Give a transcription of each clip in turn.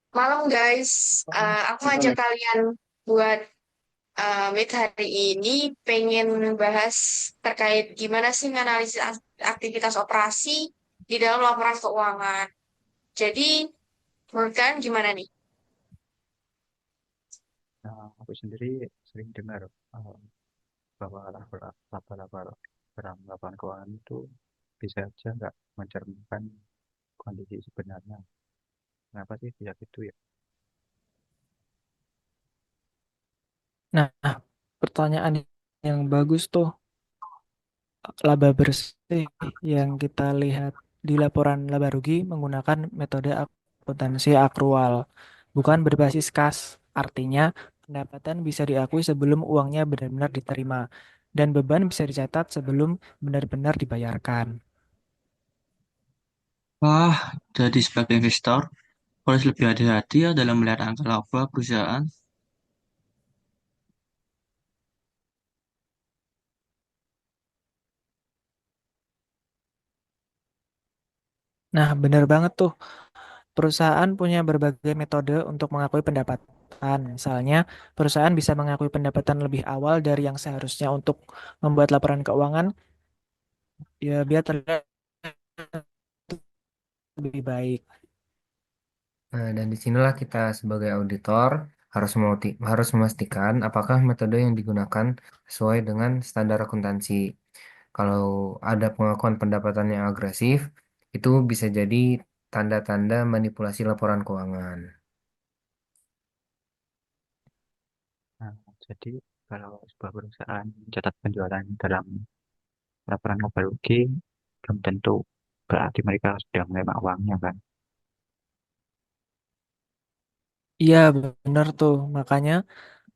Malam guys. Aku ngajak kalian buat meet hari ini pengen bahas terkait gimana sih menganalisis aktivitas operasi di dalam laporan keuangan. Jadi, menurut kalian gimana nih? Nah, aku sendiri sering dengar eh, bahwa laba-laba dalam laporan keuangan itu bisa aja nggak mencerminkan kondisi sebenarnya. Kenapa sih bisa gitu ya? Nah, pertanyaan yang bagus tuh, laba bersih yang kita lihat di laporan laba rugi menggunakan metode akuntansi akrual, bukan berbasis kas. Artinya, pendapatan bisa diakui sebelum uangnya benar-benar diterima, dan beban bisa dicatat sebelum benar-benar dibayarkan. Wah, jadi sebagai investor, harus lebih hati-hati ya dalam melihat angka laba perusahaan. Nah, benar banget tuh. Perusahaan punya berbagai metode untuk mengakui pendapatan. Misalnya, perusahaan bisa mengakui pendapatan lebih awal dari yang seharusnya untuk membuat laporan keuangan, ya biar terlihat lebih baik. Nah, dan disinilah kita sebagai auditor harus memastikan apakah metode yang digunakan sesuai dengan standar akuntansi. Kalau ada pengakuan pendapatan yang agresif, itu bisa jadi tanda-tanda manipulasi laporan keuangan. Nah, jadi kalau sebuah perusahaan mencatat penjualan dalam laporan laba rugi, belum tentu berarti mereka sudah menerima uangnya kan. Iya, benar tuh. Makanya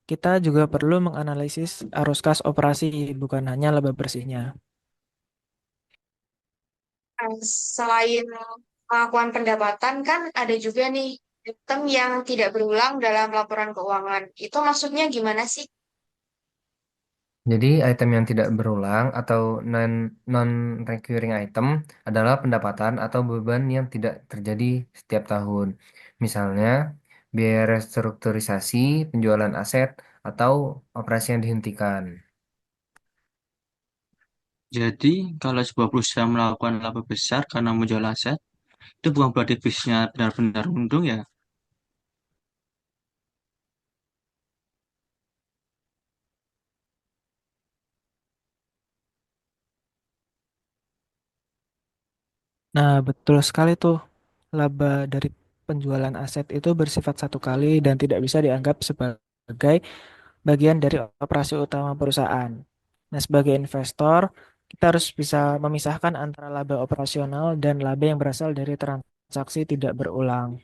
kita juga perlu menganalisis arus kas operasi, bukan hanya laba bersihnya. Eh, Selain pengakuan pendapatan kan ada juga nih item yang tidak berulang dalam laporan keuangan. Itu maksudnya gimana sih? Jadi item yang tidak berulang atau non recurring item adalah pendapatan atau beban yang tidak terjadi setiap tahun. Misalnya biaya restrukturisasi, penjualan aset, atau operasi yang dihentikan. Jadi, kalau sebuah perusahaan melakukan laba besar karena menjual aset, itu bukan berarti bisnisnya benar-benar untung ya. Nah, betul sekali tuh. Laba dari penjualan aset itu bersifat satu kali dan tidak bisa dianggap sebagai bagian dari operasi utama perusahaan. Nah, sebagai investor, kita harus bisa memisahkan antara laba operasional dan laba yang berasal dari transaksi tidak berulang.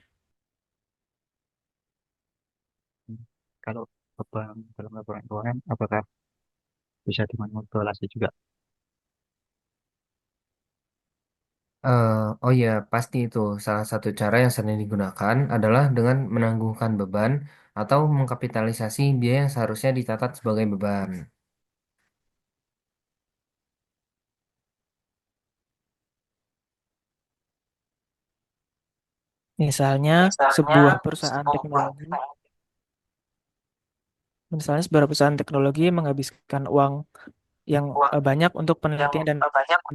Hmm. Kalau beban dalam laporan keuangan, apakah bisa dimanipulasi juga? Oh iya, pasti itu. Salah satu cara yang sering digunakan adalah dengan menangguhkan beban atau mengkapitalisasi biaya yang seharusnya dicatat sebagai beban. Misalnya, sebuah perusahaan teknologi, misalnya sebuah perusahaan teknologi menghabiskan uang yang banyak untuk penelitian dan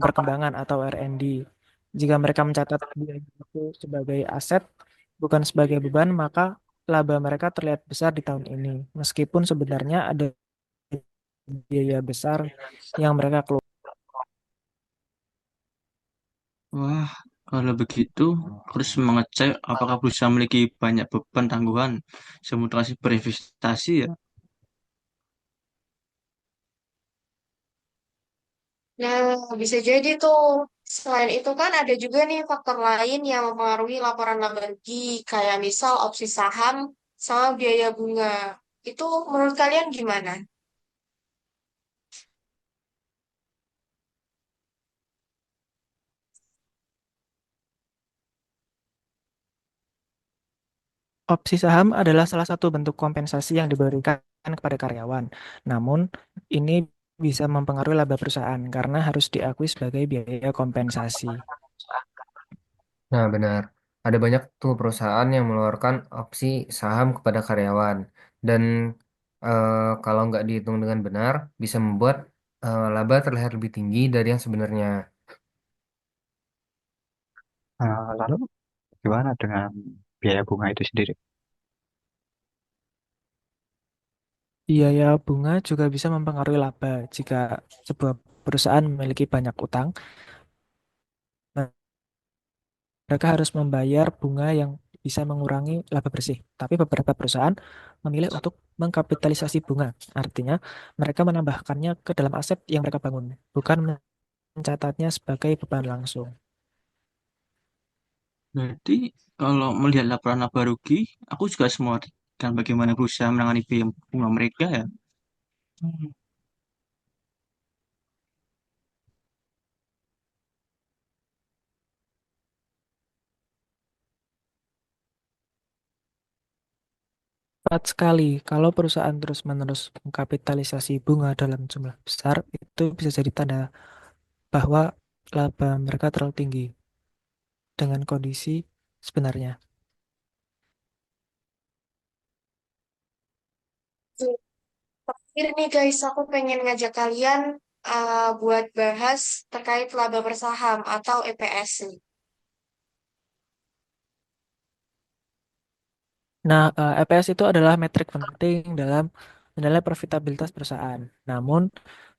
perkembangan atau R&D. Jika mereka mencatat biaya itu sebagai aset, bukan sebagai beban, maka laba mereka terlihat besar di tahun ini, meskipun sebenarnya ada biaya besar yang mereka keluar. Wah, kalau begitu, harus mengecek apakah perusahaan memiliki banyak beban tanggungan simulasi berinvestasi ya. Nah, bisa jadi tuh. Selain itu kan ada juga nih faktor lain yang mempengaruhi laporan laba rugi, kayak misal opsi saham sama biaya bunga. Itu menurut kalian gimana? Opsi saham adalah salah satu bentuk kompensasi yang diberikan kepada karyawan. Namun, ini bisa mempengaruhi laba perusahaan karena harus diakui sebagai biaya kompensasi. Nah, benar. Ada banyak tuh perusahaan yang mengeluarkan opsi saham kepada karyawan dan kalau nggak dihitung dengan benar bisa membuat laba terlihat lebih tinggi dari yang sebenarnya. Lalu gimana dengan biaya bunga itu sendiri? Biaya bunga juga bisa mempengaruhi laba. Jika sebuah perusahaan memiliki banyak utang, mereka harus membayar bunga yang bisa mengurangi laba bersih. Tapi beberapa perusahaan memilih untuk mengkapitalisasi bunga. Artinya, mereka menambahkannya ke dalam aset yang mereka bangun, bukan mencatatnya sebagai beban langsung. Berarti kalau melihat laporan laba rugi, aku juga semua kan bagaimana berusaha menangani biaya bunga mereka ya. Hmm. Tepat sekali, kalau perusahaan terus-menerus mengkapitalisasi bunga dalam jumlah besar, itu bisa jadi tanda bahwa laba mereka terlalu tinggi dengan kondisi sebenarnya. Terakhir nih guys, aku pengen ngajak kalian buat bahas terkait laba bersaham atau EPS nih. Nah, EPS itu adalah metrik penting dalam menilai profitabilitas perusahaan. Namun,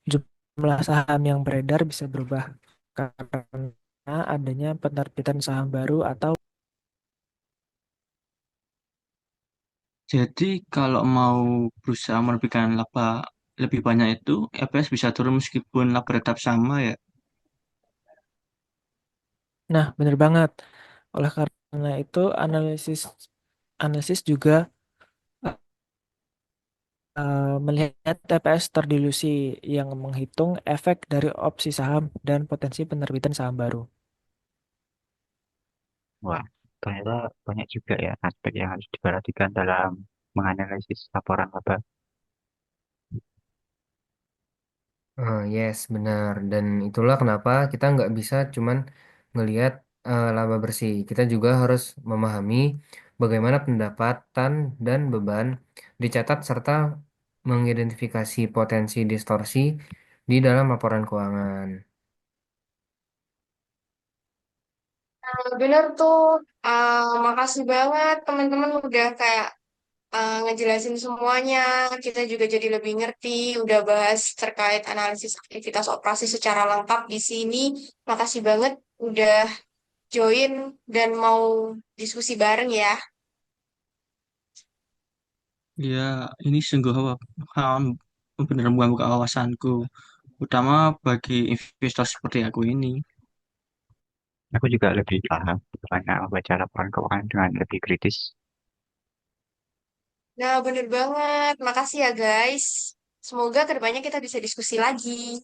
jumlah saham yang beredar bisa berubah karena adanya penerbitan saham baru atau Jadi kalau mau berusaha menerbitkan laba lebih banyak itu, EPS bisa turun meskipun laba tetap sama ya. nah, benar banget. Oleh karena itu, analisis analisis juga melihat TPS terdilusi yang menghitung efek dari opsi saham dan potensi penerbitan saham baru. Wah, ternyata banyak juga ya aspek yang harus diperhatikan dalam menganalisis laporan laba. Yes, benar. Dan itulah kenapa kita nggak bisa cuman ngelihat laba bersih. Kita juga harus memahami bagaimana pendapatan dan beban dicatat serta mengidentifikasi potensi distorsi di dalam laporan keuangan. Bener tuh, makasih banget teman-teman udah kayak ngejelasin semuanya. Kita juga jadi lebih ngerti, udah bahas terkait analisis aktivitas operasi secara lengkap di sini. Makasih banget udah join dan mau diskusi bareng ya. Ya, ini sungguh benar mengganggu kewawasanku, utama bagi investor seperti aku ini. Aku juga lebih paham bagaimana membaca laporan keuangan dengan lebih kritis. Nah, bener banget. Makasih ya guys. Semoga kedepannya kita bisa diskusi lagi.